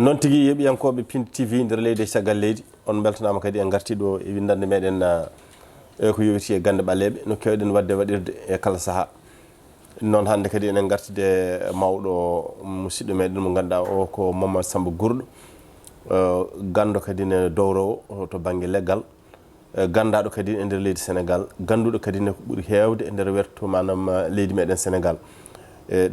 non tigi yeɓiyankoɓe Piindi TV nder leydi caggal leydi on beltanama kadi en garti ɗo e windande meɗen ko yowiti e gande ɓaleɓe no kewɗen wadde waɗirde e kala saaha noon hande kadi enen gartide mawɗo musidɗo meɗen mo ganduɗa o ko Mamadou Samba Gourdo gando kadi ne dowrowo to banggue leggal gandaɗo kadi e nder leydi Sénégal ganduɗo kadi ne ko ɓuuri hewde e nder werto manam leydi meɗen Sénégal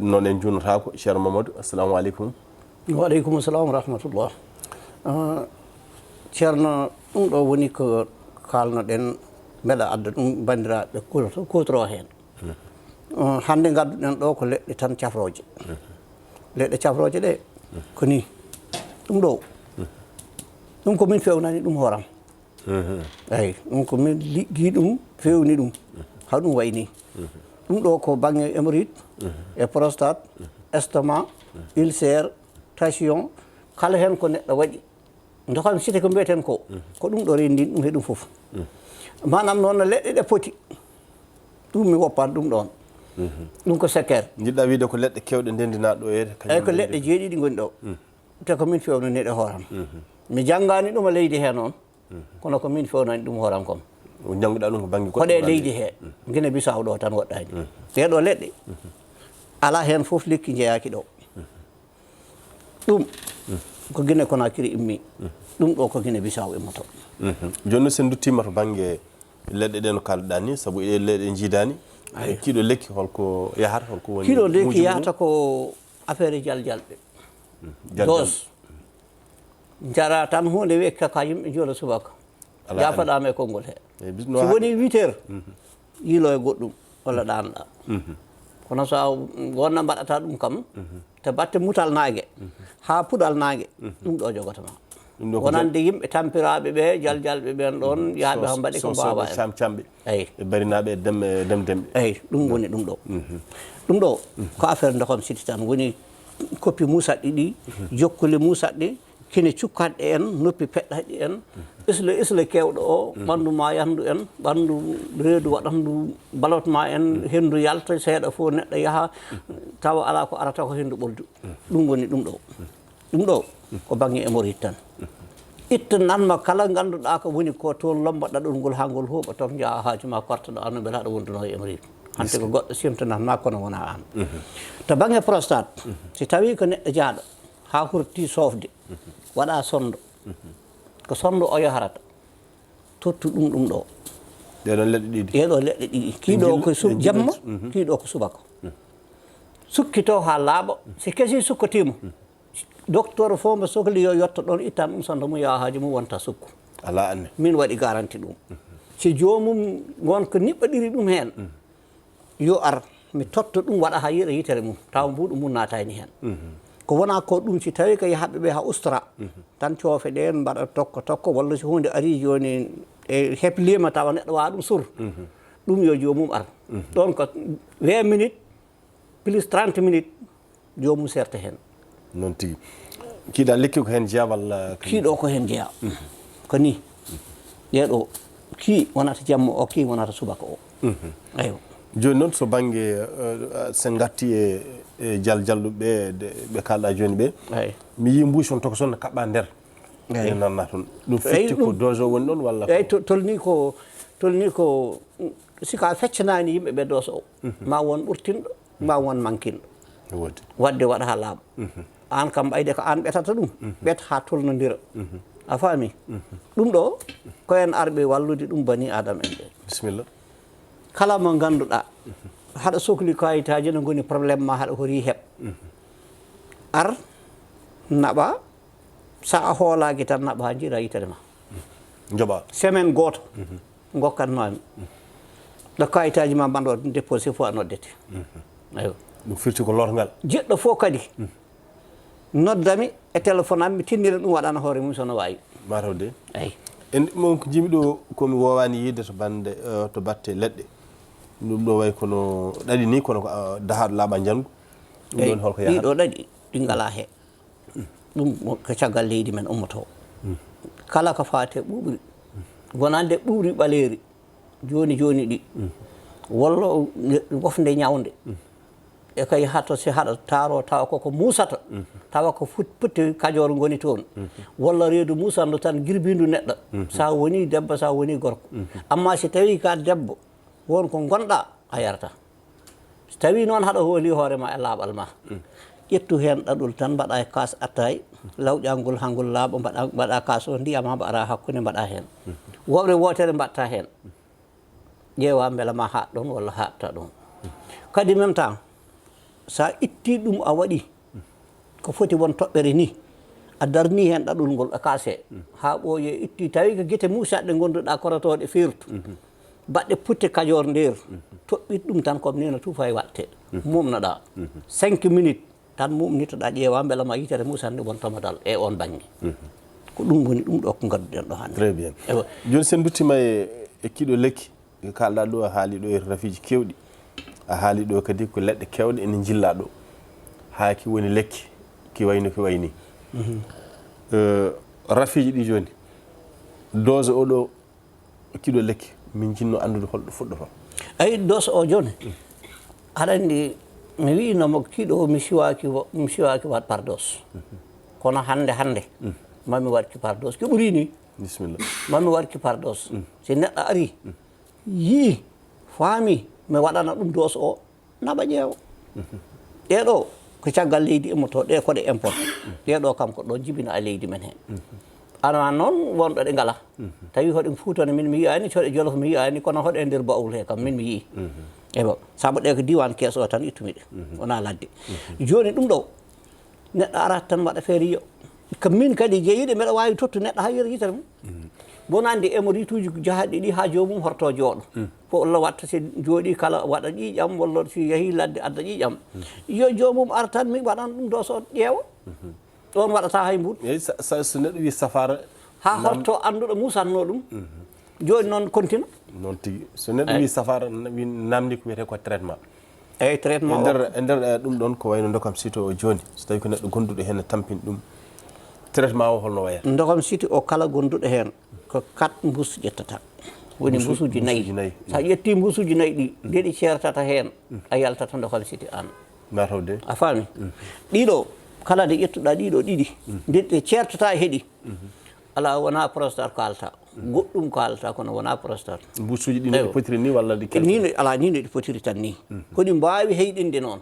noon en junnotako ceerno Mamadou assalamu aleykum. Waaleykum salam wa rahmatullah. Ceerno ɗum ɗo woni ko kalnoɗen mbeɗa adda ɗum bandiraɓe kutoro hen. Hande gadduɗen ɗo ko leɗɗe tan cafroje. Leɗɗe cafroje ɗe ko ni ɗum ɗo ɗum ko min fewnani ɗum horam. Eyi ɗum ko min liggi ɗum fewni ɗum ha ɗum wayni. ɗum ɗo ko banggue hémorroïde e prostate estomac ulcère tension kala hen ko neɗɗo waɗi dokam site ko mbiyeten ko ɗum ɗo rendin ɗum he ɗum foof manam noon no leɗɗe ɗe poti ɗum mi woppat ɗum ɗon ɗum ko sekkere jiɗɗa wiide ko leɗɗe kewɗe ndendinaɗo ɗo eyyi ko leɗɗe jeeɗiɗi goni ɗo te ko min fewnaniɗe hooram mi janggani ɗum e leydi he noon kono ko min fewnani ɗum hooram kom jangguɗa ɗum ko banggue hoɗe leydi he guine Bisaw ɗo tan woɗɗani ɗeɗo leɗɗe ala hen foof lekki jeeyaki ɗo ɗum ko guine Conakry immi ɗum ɗo ko guine Bisaw immoto joni sen duttima to banggue leɗɗe ɗe no kalɗa ni saabu e leɗɗe jiidani kiiɗo lekki holko yahata holko woni kiiɗo lekki yahata ko affaire jaljalɓe dose jara tan hunde wekka ka yimɓe joola subaka jafaɗama e konngol he so woni 8 heures yiilo e goɗɗum walla ɗanɗa kono so wonna mbaɗata ɗum kam te batte mutal nague ha puɗal nague ɗum ɗo jogatama wonande yimɓe tampiraɓe ɓe jaljalɓe ɓen ɗon yaaɓe ha mbaɗi ko mbawa en camɓe eyyi e barinaɓe demdemɓe eyyi ɗum woni ɗum ɗo ɗum ɗo ko affaire dokam siti tan woni koppi musaɗɗi ɗi jokkuli musaɗɗi kine cukkanɗe en noppi peɗɗaɗi en isle kewɗo o ɓandu ma yandu en ɓandu reedu waɗandu ballotma en hendu yalta seeɗa fof neɗɗo yaaha tawa ala ko arata ko hendu ɓoldu ɗum woni ɗum ɗo ɗum ɗo ko banggue hémorroïde tan itta nanma kala ganduɗa ko woni ko toon lombaɗa ɗon ngol ha ngol huuɓa toon jaa haaju ma kortoɗo anno beela aɗa wonduno e hémorroïde hante ko goɗɗo simtanatma kono wona an to banggue prostate si tawi ko neɗɗo jaaɗo ha hurti sofde waɗa sonde ko sonde o yaharata tottu ɗum ɗo ɗeɗon leɗɗe ɗiɗi ɗeɗo leɗɗe ɗiɗi kiiɗo ko jamma kiiɗo ko subaka sukkito ha laaɓa si kesi sukkotima docteur fof mbo sohli yo yetto ɗon ittan ɗum sonde mum yaha haaju mum wonta sukku ala anne min waɗi garanti ɗum si jomum wonko niɓɓaɗiri ɗum hen yo ar mi totta ɗum waɗa ha yiɗa yitere mum taw mbuɗu mum natani hen ko wona ko ɗum si tawi ko yahaɓe ɓe ha ustora tan coofe ɗen mbaɗa tokko walla so hunde ari joni e heblima tawa neɗɗo wawa ɗum sur ɗum yo jomum ar ɗon ko 20 minutes plus 30 minutes jomum serta hen noon tigui kiiɗa lekki ko hen jeeya walla kiiɗo ko hen jeeya ko ni ɗeɗo ki wonata jamma o ki wonata subaka o ayo joni noon so banggue sen gatti e jalluɓe ɓe kalɗa joni ɓe mi yi mbuusi on tokoson no kaɓɓa nder e nanna toon ɗum fitti ko dose o woni ɗon walla eyyi tolni ko sika feccanani yimɓe ɓe dose o ma won ɓurtinɗo ma won mankinɗo wadde waɗa ha laaɓa an kam ɓayde ko an ɓetata ɗum ɓet ha tolnodira a faami ɗum ɗo ko en arɓe wallude ɗum bani adama en ɓe bisimilla kala mo ganduɗa haɗa sohli kayitaji no goni probléme ma haɗa hori heɓ ar naɓa sa a hoolaki tan naɓa ha jiira yitere ma joɓa semaine goto gokkatmami ɗo kayitaji ma mbanɗo déposé fof a noddete ayo ɗum firti ko lorgal jiɗɗo fof kadi noddami e téléphone am mi tinnira ɗum waɗana hoore mum sono wawi matawde eyyi en mon ko jimi ɗo komi wowani yidde to bande to batte leɗɗe ɗum ɗo way kono ɗaɗi ni kono ko dahaɗo laaɓa janggo ɗum ɗon holko yaha ɗiɗo ɗaɗi ɗi ngala he ɗum ko caggal leydi men ummoto kala ko fate ɓuuɓri wonande ɓuuɓri ɓaleri joni ɗi walla wofde ñawde e kay hatto si haɗa taaro tawa koko musata tawa ko putti kajoor ngoni toon walla reedu musandu tan girbindu neɗɗo sa woni debbo sa woni gorko amma si tawi ka debbo won ko gonɗa a yarata so tawi noon haɗa hooli hoorema e laaɓal ma ƴettu heen ɗaɗol tan mbaɗa e kas attay lawƴangol hangol laaɓa mbaɗa kas o ndiyam ha mbaɗa hakkude mbaɗa heen woɓre wotere mbatta heen ƴeewa beela ma haɗ ɗon walla haɗta ɗon kadi même temps sa itti ɗum a waɗi ko foti won toɓɓere ni a darni heen ɗaɗol ngol ɗo kaase ha ɓooye itti tawi ko guite musaɗɗe gonduɗa korotoɗe firtu baɗɗe putte kajoor nder toɓɓit ɗum tan comme ni no tuufa e watte mumnoɗa 5 minutes tan mumnitoɗa ƴeewa beela ma yitere musanɗe wontoma dal e on baŋnge ko ɗum woni ɗum ɗo ko gadduɗen ɗo hannde très bien joni sen duttima e kiɗo lekki kalɗa ɗo a haali ɗo e rafiji kewɗi a haali ɗo kadi ko leɗɗe kewɗe ene jilla ɗo haa ki woni lekki ki wayni rafiji ɗi joni dose oɗo kiɗo lekki min jinno andude holɗo fuɗɗota ayi dose o joni aɗa andi mi winoma kiɗo mi siwaki wat par dose kono hande mami waɗki par dose ko ɓuuri ni bisimilla mami waɗki par dose si neɗɗo ari yii faami mi waɗana ɗum dose o naɓa ƴeewa ɗeɗo ko caggal leydi immoto ɗe koɗe importe ɗeɗo kam ko ɗo jibina e leydi men heen ana noon wonɗo ɗe ngala tawi hoɗe fuutone min mi yiyani coɗe jolof mi yiyani kono hoɗe nder bawol he kam min mi yii eɓo saabu ɗe ko diwan kees o tan ittumi ɗe wona ladde joni ɗum ɗo neɗɗo arat tan waɗa feere yiyo ko min kadi jeeyiɗe mbeɗa wawi tottu neɗɗo ha yero yitere mum bonande émorituji jahaɗi ɗi ha jomum horto jooɗo fo Allah watta si jooɗi kala waɗa ƴiƴam walla si yeehi ladde adda ƴiƴam yo jomum ar tan mi waɗan ɗum ɗo so ƴeewa ɗon waɗata hay mbur eyyi so neɗɗo wi safara ha horto anduɗo musanno ɗum joni noon continue noon tigui so neɗɗo wi safara wi namdi ko wiyete ko traitement eyyi traitement e nder ɗum ɗon ko wayno dokam sito o joni so tawi ko neɗɗo gonduɗo hen tampini ɗum traitement o holno wayata dokam siti o kala gonduɗo hen ko 4 mbus ƴettata woni mbusuji 4 sa ƴetti mbusuji 4 ɗi ndeɗi ceertata hen a yaltata dokam siti an matawde a faami ɗiɗo kala nde ƴettuɗa ɗiɗo ɗiɗi ndeɗe ceertata e heeɗi ala wona prostate kalata goɗɗum kalata kono wona prostate mbusuji ɗi no potiri ni walla ɗi ni ala ni no ɗi potiri tan ni koɗi mbawi heyɗinde noon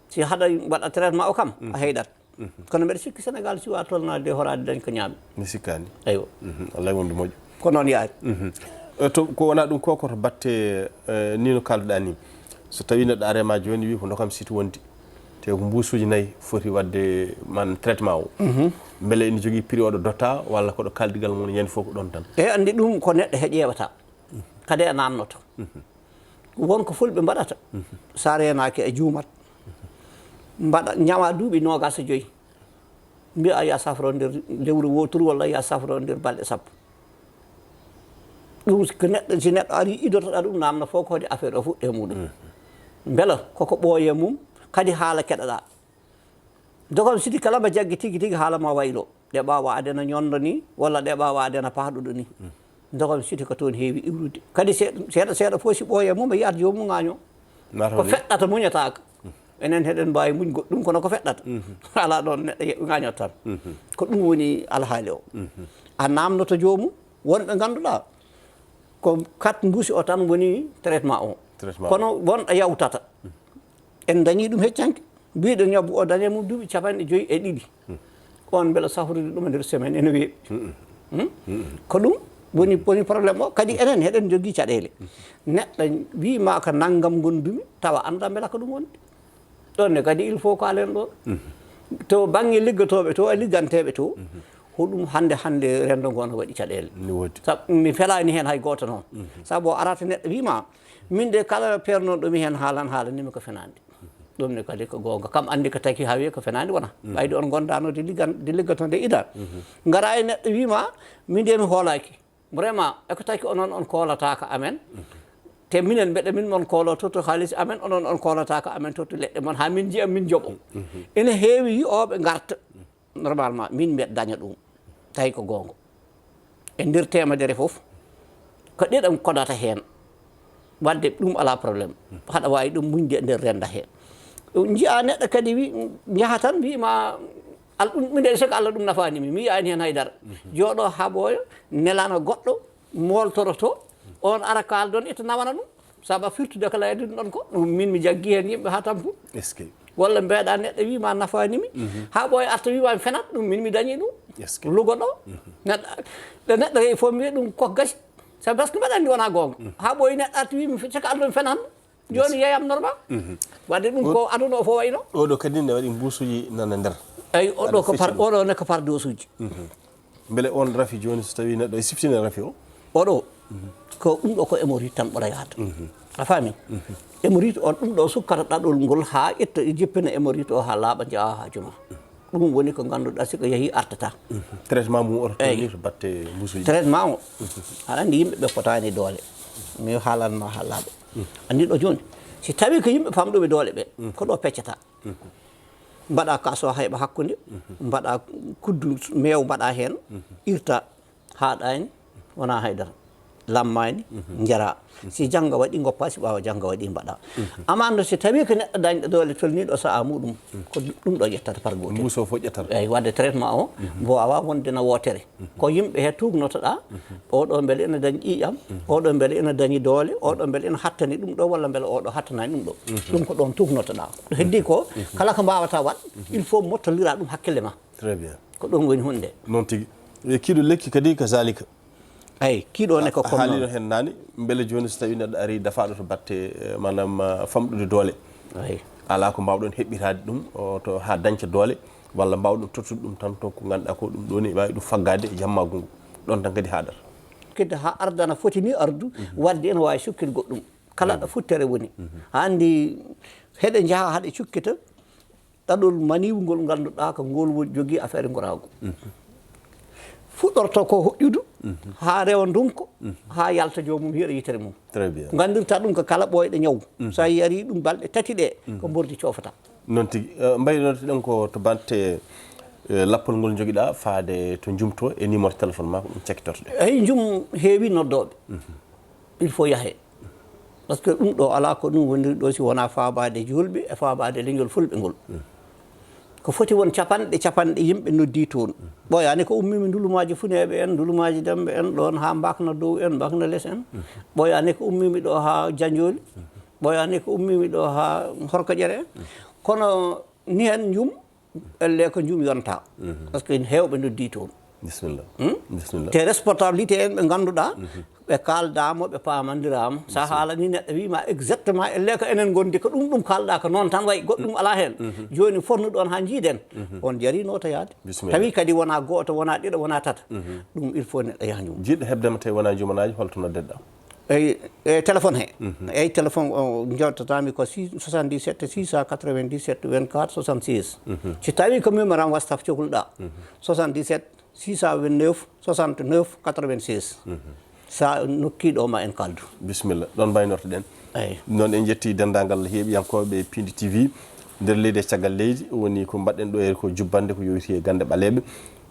si haɗa waɗa traitement o kam a heyɗat kono mbeɗa sikki Sénégal siwa tolnade horade dañ ko ñaami mi sikkani eywa wallahi wonde moƴƴo ko noon yaari to ko wona ɗum ko koto batte ni no kalduɗa ni so tawi neɗɗo arema joni wi ko dokam siti wondi te ko mbusuji 4 foti wadde man traitement o beele ene jogui prix oɗo dotta walla koɗo kaldigal mum yani fof ko ɗon tan eyyi andi ɗum ko neɗɗo he ƴeewata kadi e namnoto wonko fulɓe mbaɗata sa renaki e juumat mbaɗa ñawa duuɓi 25 mbiya a ya safro nder lewru woturu walla ya safro nder balɗe sappo ɗum ko neɗɗo si neɗɗo ari idotoɗa ɗum namno fof ko waɗi affaire o fuɗɗe muɗum beela koko ɓooye mum kadi haala keɗoɗa dokam siti kala mba jaggi tigui haala ma waylo ɗe ɓawa adena ñondo ni walla ɗe ɓawa adena paaɗuɗo ni dokam siti ko toon heewi iwrude kadi seeɗa fof si ɓooye mum e yiyata jomum gaño ko feɗɗata muñataka enen heɗen mbawi muñ goɗɗum kono ko feɗɗata ala ɗon neɗɗo gañot tan ko ɗum woni alhaali o a namdoto jomum wonɓe ganduɗa ko 4 mbuusi o tan woni traitement o kono wonɗo yawtata en dañi ɗum heccanke mbiɗo ñabbu o dañe mum duuɓi 52 on beela safrude ɗum e nder semaine ene weeɓi ko ɗum woni probléme o kadi enen heɗen jogui caɗele neɗɗo wima ko naggam gondumi tawa anda beela ko ɗum wondi ɗonne kadi il faut ko alen ɗon to banggue liggotoɓe to e ligganteɓe to hoɗum hande rendo ngo no waɗi caɗele sabu mi felani hen hay goto noon saabu o arata neɗɗo wima min de kala pernoɗomi hen haalanimi ko fenade ɗum ne kadi ko gonga kam andi ko taki ha wiye ko fenade wona ɓayde on gondano de liggatonde ida gara e neɗɗo wima min de mi hoolaki vraiment eko taki onon on kolataka amen te minen mbeɗa min mon koolo toto haalis amen onon on koolata ko amen toto leɗɗe mon ha min jiyam min jooɓo ene heewi yiyoɓe garta normalement min mbiɗa daña ɗum tawi ko gonga e nder temedere foof ko ɗeɗam kodata hen wadde ɗum ala probléme haɗa wawi ɗum muñde e nder renda hen jiya neɗɗo kadi wi jaha tan wima minen siko Allah ɗum nafanimi mi yiyani hen haydara jooɗo haɓoyo nelano goɗɗo moltoroto on ara kaldon ita nawana ɗum saabu firtude ko laydi ɗum ɗon ko ɗum min mi jaggi hen yimɓe ha tampu walla mbeeɗa neɗɗo wima nafanimi ha ɓooya arta wima mi fenat ɗum min mi dañi ɗum lugo ɗo neɗɗo e fof mi wiya ɗum koko gasi sabu par ce que mbaɗa andi wona gonga ha ɓooyi neɗɗo arta wimi siko Allah mi fenatno joni yeyam normal wadde ɗum ko aduna o fof wayno oɗo kadi ne waɗi mbusuji nana nder eyi oɗo ne ko par dose uji beele on rafi joni so tawi neɗɗo e siftine rafi o oɗo ko ɗum ɗo ko hémorroïde tan ɓura yahata a faami hémorroïde on ɗum ɗo sukkata ɗaɗol ngol ha ƴetta jippina hémorroïde o ha laaɓa jawa ha juma ɗum woni ko ganduɗa siko yeehi artata traitement mum oto toni to batte mbusuji traitement o aɗa andi yimɓe ɓe potani doole mi haalanma ha laaɓa andi ɗo joni si tawi ko yimɓe famɗuɓe doole ɓe ko ɗo peccata mbaɗa kaso hayɓa hakkude mbaɗa kuddu meew mbaɗa hen irta haɗani wona haydara lammani jara si jangga waɗi goppa si ɓawa jangga waɗi mbaɗa amande si tawi ko neɗɗo dañɗo doole tolniɗo saaha muɗum ko ɗum ɗo ƴettata par gotel mbuso fo ƴettata eyyi wadde traitement o mbo awa wondena wotere ko yimɓe he tugnotoɗa oɗo beele ene dañi ƴiƴam oɗo beele ene dañi doole oɗo beele ene hattani ɗum ɗo walla beele oɗo hattanani ɗum ɗo ɗum ko ɗon tugnotoɗa ɗo heddi ko kala ko mbawata wat il faut mottolira ɗum hakkille ma très bien ko ɗum woni hunde noon tigui kiiɗo lekki kadi ka zalika eyyi kiiɗo ne ko haalino hen nani beele joni so tawi neɗɗo ari dafaɗo to batte manam famɗude doole eyyi ala ko mbawɗon heɓɓitade ɗum to ha dañca doole walla mbawɗon tottude ɗum tan to ko ganduɗa ko ɗum ɗoni wawi ɗum faggade e jammagu ngu ɗon tan kadi haɗata kidde ha ardana foti ni ardu wadde ene wawi sukkide goɗɗum kala ɗo futtere woni andi heɗe jaaha haɗe cukkita ɗaɗol maniwgol ganduɗa ko ngol jogui affaire gorago fuɗɗorto ko hoƴƴudu ha rewa ndunko ha yalta jomum hiiɗa yitere mum très bien gandirta ɗum ko kala ɓoyɗo ñaw sa yari ɗum balɗe tati ɗe ko bordi cofata noon tigui mbaynotoɗen ko to batte lappol ngol joguiɗa faade to jumto e numéro téléphone ma ko ɗum cekkitorto ɗe eyyi jum heewi noddoɓe il faut yaahe par ce que ɗum ɗo ala ko ɗum woniri ɗo si wona faabade julɓe e faabade leñol fulɓe ngol ko foti won capanɗe yimɓe noddi toon ɓoyani ko ummimi ndulumaji funeɓe en ndulumaji demɓe en ɗon ha mbakna dow en mbakna less en ɓoyani ko ummimi ɗo ha Janjoli ɓoyani ko ummimi ɗo ha Horko Ƴere en kono ni hen jum elle ko jum yonta par ce que hewɓe noddi toon bisimilla bisimilla te responsabilité en ɓe ganduɗa ɓe kaldama ɓe pamandirama sa haalani neɗɗo wima exactement elle ko enen gondi ko ɗum kalɗa ko noon tan wayi goɗɗum ala hen joni fonnuɗon ha jiiden on jari notoyade tawi kadi wona goto wona ɗiɗo wona tata ɗum il faut neɗɗo yaha jum jiɗɗo hebdema tawi wona jumanaji holto noddeɗa eyyi téléphone he eyyi téléphone o jottatami ko 77 697 24 66 si tawi ko numéro am wastaf cohluɗa 77 629 69 86 sa nokkiɗo ma en kaldu bisimilla ɗon mbaynortoɗen eyyi noon en jetti dendagal heeɓiyankoɓe Piindi TV nder leydi e caggal leydi woni ko mbaɗɗen ɗo e ko jubbande ko yowiti e gande ɓaleɓe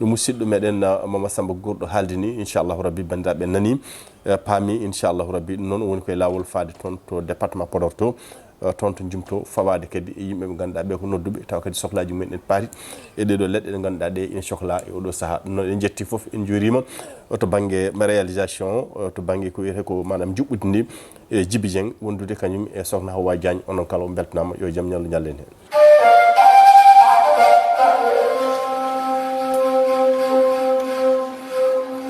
ɗum musidɗo meɗen Mamadou Samba Gourdo haaldi ni inchallahu rabbi bandiraɓe nani paami inchallahu rabbi ɗum noon woni koye lawol faade toon to département Podor to toon to jumto fawade kadi e yimɓe ɓe ganduɗa ɓe ko nodduɓe taw kadi sohlaji mumen en paari e ɗeɗo leɗɗe ɗe ganduɗa ɗe ina sohla e oɗo saaha ɗum noon en jetti foof en jurima to banggue réalisation to banggue ko wiyete ko manam juɓɓudi ndi e Djiby Dieng wondude kañum e sokhna Hawa Diagne onon kala o beltanama yo jaam ñallu ñallen hen